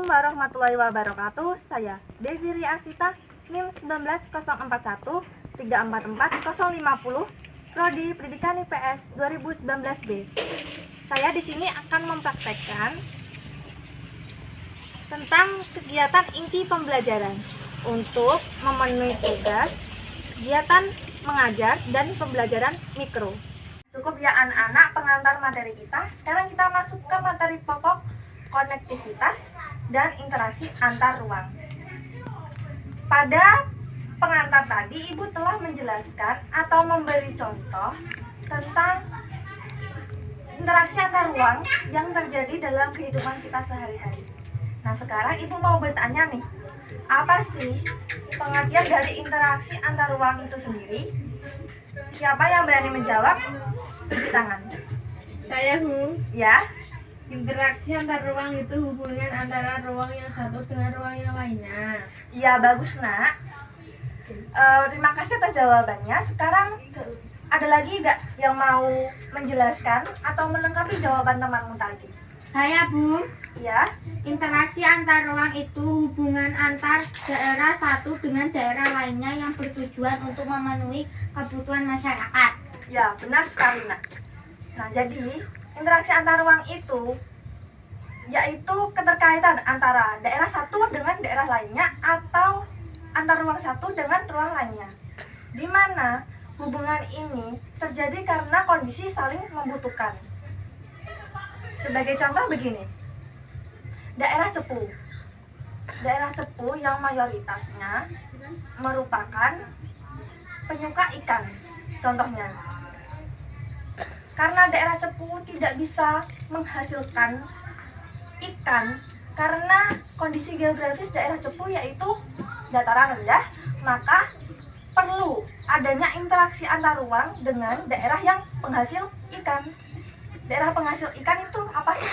Assalamualaikum warahmatullahi wabarakatuh. Saya Devi Asita, NIM 19041 344050, Prodi Pendidikan IPS 2019B. Saya di sini akan mempraktekkan tentang kegiatan inti pembelajaran untuk memenuhi tugas kegiatan mengajar dan pembelajaran mikro. Cukup ya anak-anak pengantar materi kita. Sekarang kita masuk ke materi pokok konektivitas dan interaksi antar ruang. Pada pengantar tadi, Ibu telah menjelaskan atau memberi contoh tentang interaksi antar ruang yang terjadi dalam kehidupan kita sehari-hari. Nah, sekarang Ibu mau bertanya nih, apa sih pengertian dari interaksi antar ruang itu sendiri? Siapa yang berani menjawab? Cuci tangan. Saya, Bu. Ya. Interaksi antar ruang itu hubungan antara ruang yang satu dengan ruang yang lainnya. Ya, bagus, Nak. Terima kasih atas jawabannya. Sekarang ada lagi nggak yang mau menjelaskan atau melengkapi jawaban temanmu tadi? Saya, Bu. Ya. Interaksi antar ruang itu hubungan antar daerah satu dengan daerah lainnya yang bertujuan untuk memenuhi kebutuhan masyarakat. Ya, benar sekali, Nak. Nah, jadi interaksi antar ruang itu yaitu keterkaitan antara daerah satu dengan daerah lainnya atau antar ruang satu dengan ruang lainnya, di mana hubungan ini terjadi karena kondisi saling membutuhkan. Sebagai contoh begini, daerah cepu yang mayoritasnya merupakan penyuka ikan, contohnya. Karena daerah cepu tidak bisa menghasilkan ikan karena kondisi geografis daerah cepu yaitu dataran rendah, maka perlu adanya interaksi antar ruang dengan daerah yang penghasil ikan. Daerah penghasil ikan itu apa sih?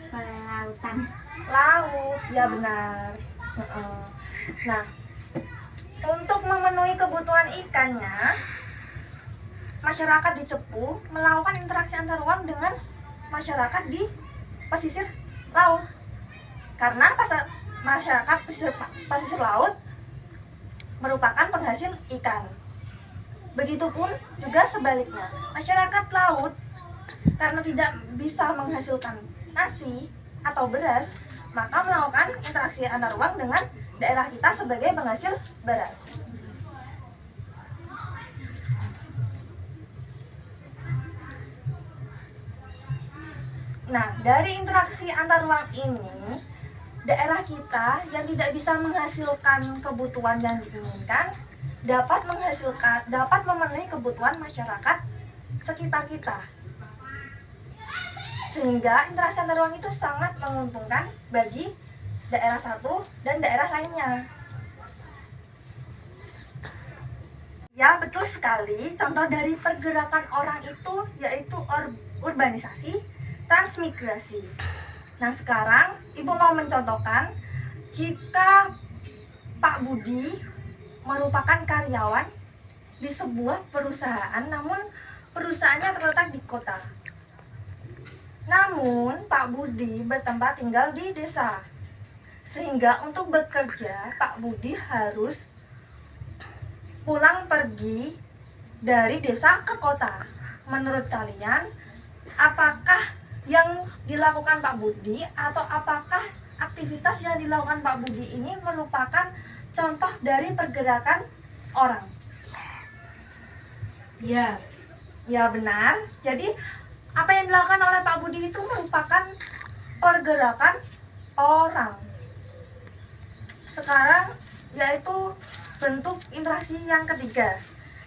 Pelautan. Laut, ya benar. Nah, untuk memenuhi kebutuhan ikannya, masyarakat di Cepu melakukan interaksi antar ruang dengan masyarakat di pesisir laut. Karena masyarakat pesisir laut merupakan penghasil ikan. Begitupun juga sebaliknya, masyarakat laut karena tidak bisa menghasilkan nasi atau beras, maka melakukan interaksi antar ruang dengan daerah kita sebagai penghasil beras. Nah, dari interaksi antar ruang ini, daerah kita yang tidak bisa menghasilkan kebutuhan yang diinginkan dapat memenuhi kebutuhan masyarakat sekitar kita. Sehingga interaksi antar ruang itu sangat menguntungkan bagi daerah satu dan daerah lainnya. Ya, betul sekali. Contoh dari pergerakan orang itu yaitu urbanisasi, transmigrasi. Nah, sekarang Ibu mau mencontohkan jika Pak Budi merupakan karyawan di sebuah perusahaan, namun perusahaannya terletak di kota. Namun Pak Budi bertempat tinggal di desa. Sehingga untuk bekerja Pak Budi harus pulang pergi dari desa ke kota. Menurut kalian, apakah yang dilakukan Pak Budi atau apakah aktivitas yang dilakukan Pak Budi ini merupakan contoh dari pergerakan orang? Ya. Ya, benar. Jadi apa yang dilakukan oleh Pak Budi itu merupakan pergerakan orang. Sekarang yaitu bentuk interaksi yang ketiga,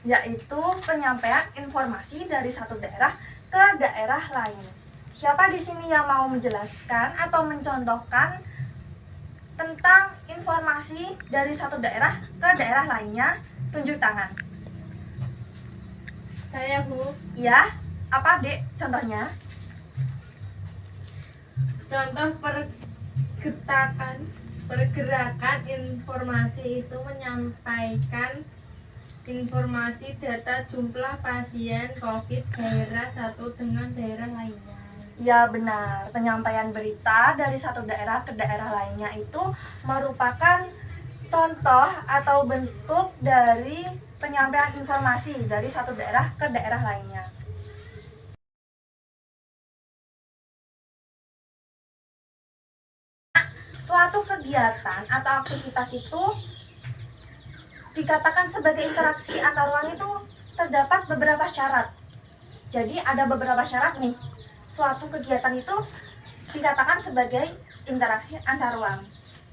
yaitu penyampaian informasi dari satu daerah ke daerah lain. Siapa di sini yang mau menjelaskan atau mencontohkan tentang informasi dari satu daerah ke daerah lainnya? Tunjuk tangan. Saya, Bu. Ya, apa Dek contohnya? Contoh pergerakan informasi itu menyampaikan informasi data jumlah pasien COVID daerah satu dengan daerah lainnya. Ya benar, penyampaian berita dari satu daerah ke daerah lainnya itu merupakan contoh atau bentuk dari penyampaian informasi dari satu daerah ke daerah lainnya. Suatu kegiatan atau aktivitas itu dikatakan sebagai interaksi antar ruang itu terdapat beberapa syarat. Jadi ada beberapa syarat nih. Suatu kegiatan itu dikatakan sebagai interaksi antar ruang.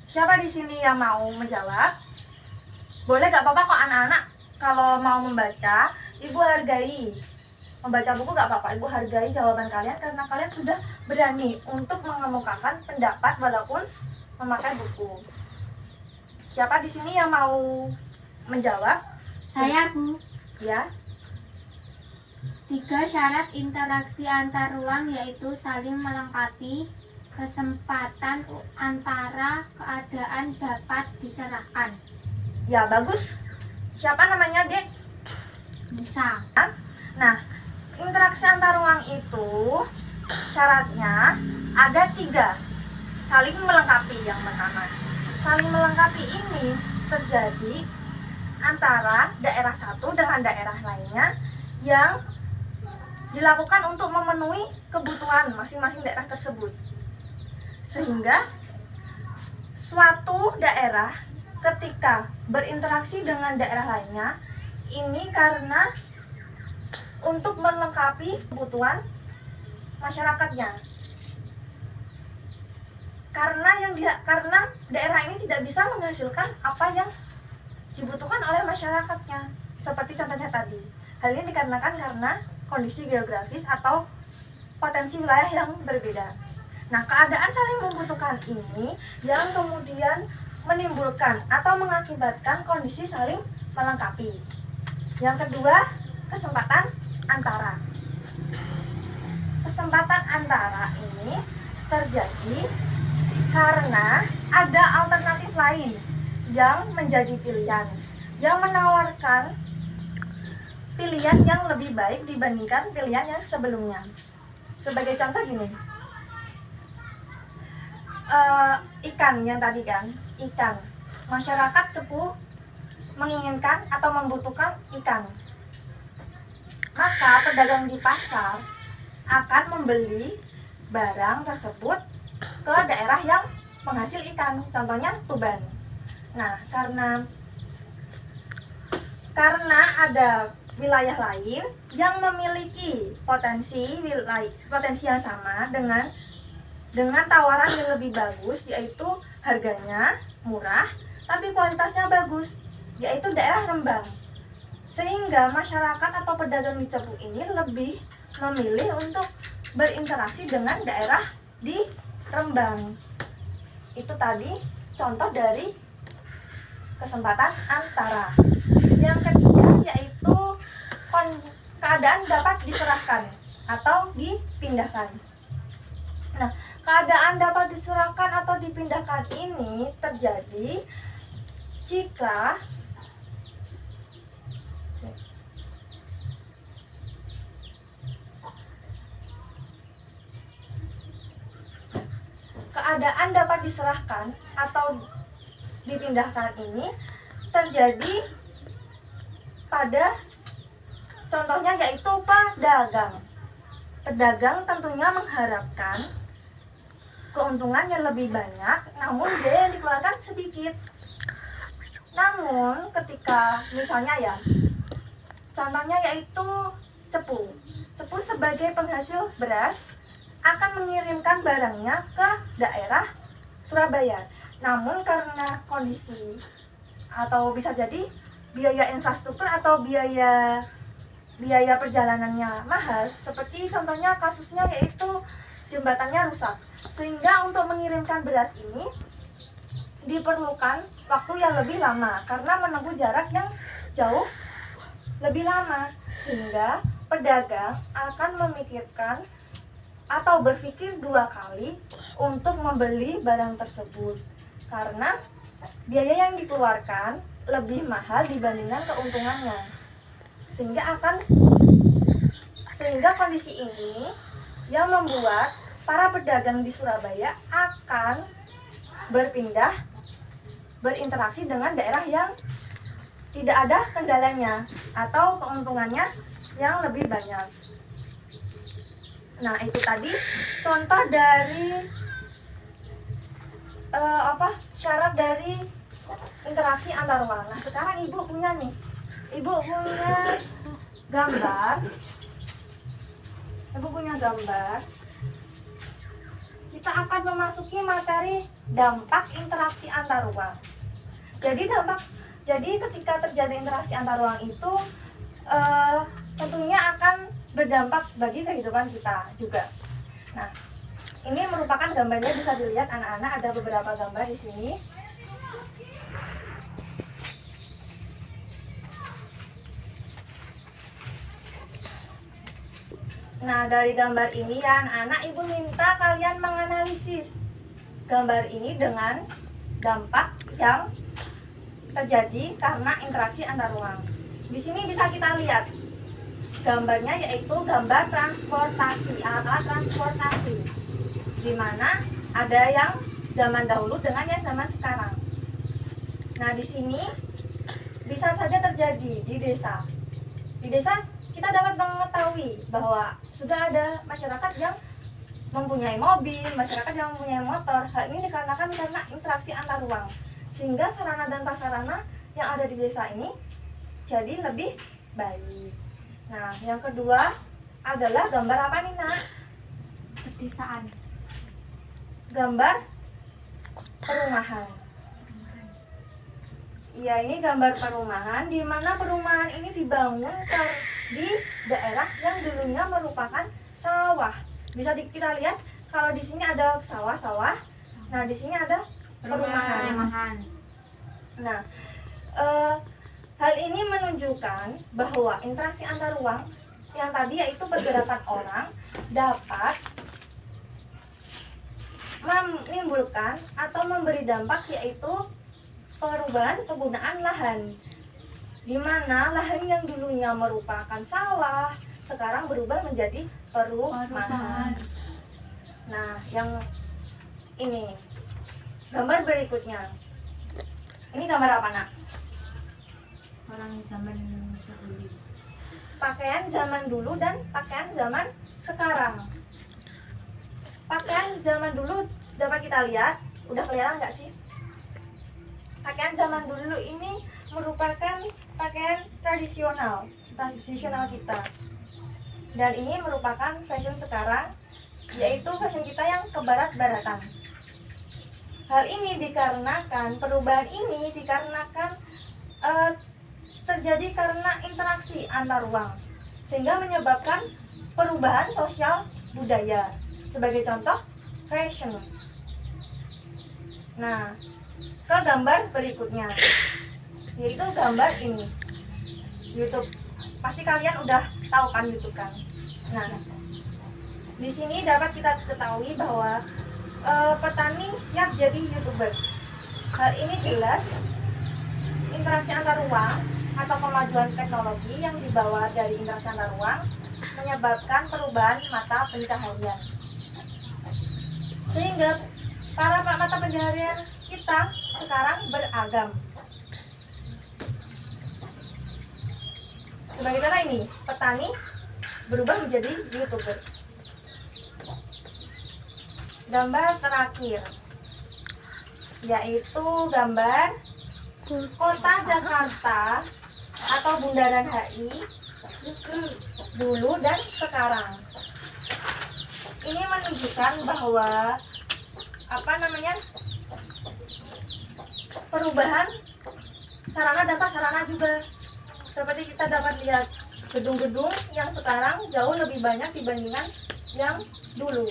Siapa di sini yang mau menjawab? Boleh gak apa-apa kok anak-anak. Kalau mau membaca, Ibu hargai. Membaca buku gak apa-apa, Ibu hargai jawaban kalian karena kalian sudah berani untuk mengemukakan pendapat walaupun memakai buku. Siapa di sini yang mau menjawab? Saya, Bu. Ya. 3 syarat interaksi antar ruang yaitu saling melengkapi, kesempatan antara keadaan dapat diserahkan. Ya, bagus. Siapa namanya, Dek? Bisa. Nah, interaksi antar ruang itu syaratnya ada 3. Saling melengkapi yang pertama. Saling melengkapi ini terjadi antara daerah satu dengan daerah lainnya yang dilakukan untuk memenuhi kebutuhan masing-masing daerah tersebut. Sehingga suatu daerah ketika berinteraksi dengan daerah lainnya ini karena untuk melengkapi kebutuhan masyarakatnya. Karena daerah ini tidak bisa menghasilkan apa yang dibutuhkan oleh masyarakatnya. Seperti contohnya tadi. Hal ini dikarenakan karena kondisi geografis atau potensi wilayah yang berbeda. Nah, keadaan saling membutuhkan ini yang kemudian menimbulkan atau mengakibatkan kondisi saling melengkapi. Yang kedua, kesempatan antara. Kesempatan antara ini terjadi karena ada alternatif lain yang menjadi pilihan, yang menawarkan pilihan yang lebih baik dibandingkan pilihan yang sebelumnya. Sebagai contoh gini, ikan yang tadi kan, ikan. Masyarakat Cepu menginginkan atau membutuhkan ikan. Maka pedagang di pasar akan membeli barang tersebut ke daerah yang penghasil ikan, contohnya Tuban. Nah, karena ada wilayah lain yang memiliki potensi yang sama dengan tawaran yang lebih bagus, yaitu harganya murah tapi kualitasnya bagus, yaitu daerah Rembang. Sehingga masyarakat atau pedagang di Cepu ini lebih memilih untuk berinteraksi dengan daerah di Rembang. Itu tadi contoh dari kesempatan antara. Yang ketiga yaitu keadaan dapat diserahkan atau dipindahkan. Nah, keadaan dapat diserahkan atau dipindahkan ini terjadi jika keadaan dapat diserahkan atau dipindahkan ini terjadi pada contohnya yaitu pedagang. Pedagang tentunya mengharapkan keuntungan yang lebih banyak, namun biaya yang dikeluarkan sedikit. Namun ketika misalnya ya, contohnya yaitu Cepu. Cepu sebagai penghasil beras akan mengirimkan barangnya ke daerah Surabaya. Namun karena kondisi atau bisa jadi biaya infrastruktur atau biaya perjalanannya mahal, seperti contohnya kasusnya yaitu jembatannya rusak, sehingga untuk mengirimkan beras ini diperlukan waktu yang lebih lama karena menempuh jarak yang jauh lebih lama, sehingga pedagang akan memikirkan atau berpikir 2 kali untuk membeli barang tersebut karena biaya yang dikeluarkan lebih mahal dibandingkan keuntungannya. Sehingga kondisi ini yang membuat para pedagang di Surabaya akan berpindah berinteraksi dengan daerah yang tidak ada kendalanya atau keuntungannya yang lebih banyak. Nah, itu tadi contoh dari syarat dari interaksi antar ruang. Nah, sekarang Ibu punya gambar. Ibu punya gambar. Kita akan memasuki materi dampak interaksi antar ruang. Jadi ketika terjadi interaksi antar ruang itu tentunya akan berdampak bagi kehidupan kita juga. Nah, ini merupakan gambarnya, bisa dilihat anak-anak, ada beberapa gambar di sini. Nah, dari gambar ini ya anak-anak, Ibu minta kalian menganalisis gambar ini dengan dampak yang terjadi karena interaksi antar ruang. Di sini bisa kita lihat gambarnya, yaitu gambar transportasi, alat-alat transportasi, di mana ada yang zaman dahulu dengan yang zaman sekarang. Nah, di sini bisa saja terjadi di desa. Di desa kita dapat mengetahui bahwa sudah ada masyarakat yang mempunyai mobil, masyarakat yang mempunyai motor. Hal ini dikarenakan karena interaksi antar ruang, sehingga sarana dan prasarana yang ada di desa ini jadi lebih baik. Nah, yang kedua adalah gambar apa nih, Nak? Pedesaan. Gambar perumahan. Iya, ini gambar perumahan, di mana perumahan ini dibangun di daerah yang dulunya merupakan sawah. Bisa kita lihat kalau di sini ada sawah-sawah. Nah, di sini ada perumahan. Nah, hal ini menunjukkan bahwa interaksi antar ruang yang tadi, yaitu pergerakan orang, dapat menimbulkan atau memberi dampak, yaitu perubahan penggunaan lahan, di mana lahan yang dulunya merupakan sawah sekarang berubah menjadi perumahan. Nah, yang ini gambar berikutnya, ini gambar apa, Nak? Orang zaman dahulu. Pakaian zaman dulu dan pakaian zaman sekarang. Pakaian zaman dulu dapat kita lihat, udah kelihatan nggak sih? Pakaian zaman dulu ini merupakan pakaian tradisional kita. Dan ini merupakan fashion sekarang, yaitu fashion kita yang ke barat-baratan. Hal ini dikarenakan, perubahan ini dikarenakan terjadi karena interaksi antar ruang, sehingga menyebabkan perubahan sosial budaya. Sebagai contoh, fashion. Nah, ke gambar berikutnya, yaitu gambar ini, YouTube. Pasti kalian udah tahu kan YouTube kan? Nah, di sini dapat kita ketahui bahwa petani siap jadi YouTuber. Hal ini jelas interaksi antar ruang atau kemajuan teknologi yang dibawa dari interaksi antar ruang menyebabkan perubahan mata pencaharian, sehingga para mata pencaharian kita sekarang beragam. Sebagai contoh ini, petani berubah menjadi YouTuber. Gambar terakhir, yaitu gambar kota Jakarta atau Bundaran HI dulu dan sekarang. Ini menunjukkan bahwa perubahan sarana dan prasarana juga. Seperti kita dapat lihat gedung-gedung yang sekarang jauh lebih banyak dibandingkan yang dulu.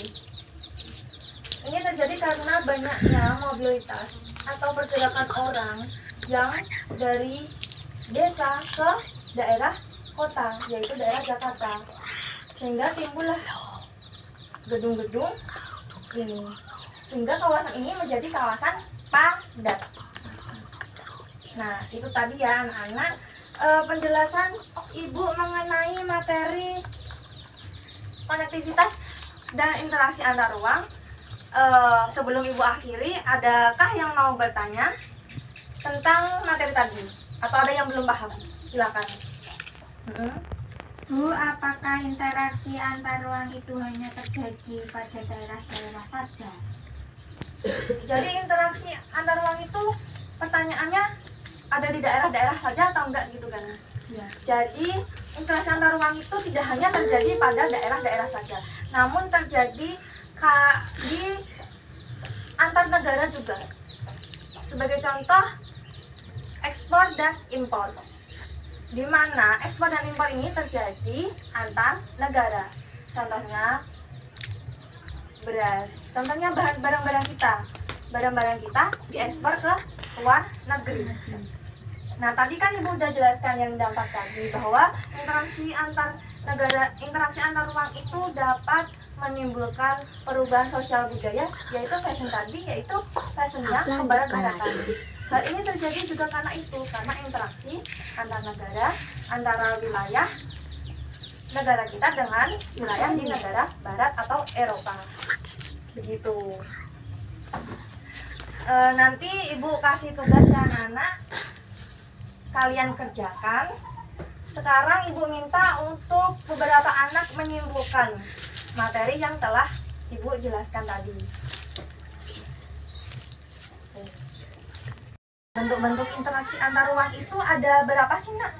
Ini terjadi karena banyaknya mobilitas atau pergerakan orang yang dari desa ke daerah kota, yaitu daerah Jakarta, sehingga timbullah gedung-gedung ini, sehingga kawasan ini menjadi kawasan padat. Nah, itu tadi ya anak-anak, penjelasan Ibu mengenai materi konektivitas dan interaksi antar ruang. Sebelum Ibu akhiri, adakah yang mau bertanya tentang materi tadi? Atau ada yang belum paham? Silakan. Bu, apakah interaksi antar ruang itu hanya terjadi pada daerah-daerah saja? Jadi interaksi antar ruang itu pertanyaannya ada di daerah-daerah saja atau enggak gitu kan? Ya. Jadi interaksi antar ruang itu tidak hanya terjadi pada daerah-daerah saja, namun terjadi di antar negara juga. Sebagai contoh, ekspor dan impor. Di mana ekspor dan impor ini terjadi antar negara. Contohnya beras. Contohnya barang-barang kita. Barang-barang kita diekspor ke luar negeri. Nah, tadi kan Ibu udah jelaskan yang dampak tadi bahwa interaksi antar negara, interaksi antar ruang itu dapat menimbulkan perubahan sosial budaya, yaitu fashion tadi, yaitu fashionnya ke barat-baratan. Hal ini terjadi juga karena interaksi antar negara, antara wilayah negara kita dengan wilayah di negara barat atau Eropa. Begitu. Nanti Ibu kasih tugas ke anak-anak, kalian kerjakan. Sekarang Ibu minta untuk beberapa anak menyimpulkan materi yang telah Ibu jelaskan tadi. Bentuk-bentuk interaksi antar ruang itu ada berapa sih, Nak?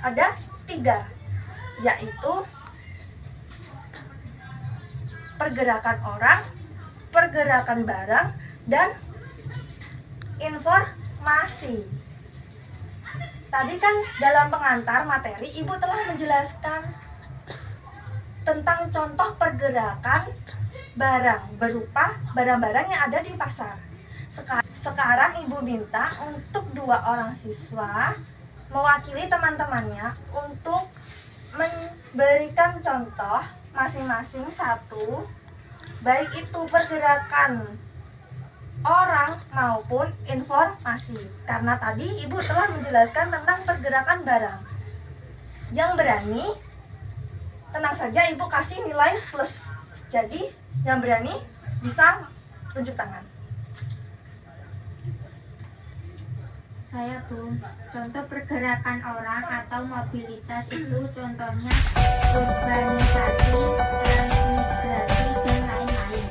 Ada 3, yaitu pergerakan orang, pergerakan barang, dan informasi. Tadi kan dalam pengantar materi Ibu telah menjelaskan tentang contoh pergerakan barang berupa barang-barang yang ada di pasar. Sekarang Ibu minta untuk 2 orang siswa mewakili teman-temannya untuk memberikan contoh masing-masing satu, baik itu pergerakan orang maupun informasi. Karena tadi Ibu telah menjelaskan tentang pergerakan barang. Yang berani, tenang saja, Ibu kasih nilai plus. Jadi yang berani bisa tunjuk tangan. Saya, Bu. Contoh pergerakan orang atau mobilitas itu contohnya urbanisasi, transmigrasi, dan lain-lain.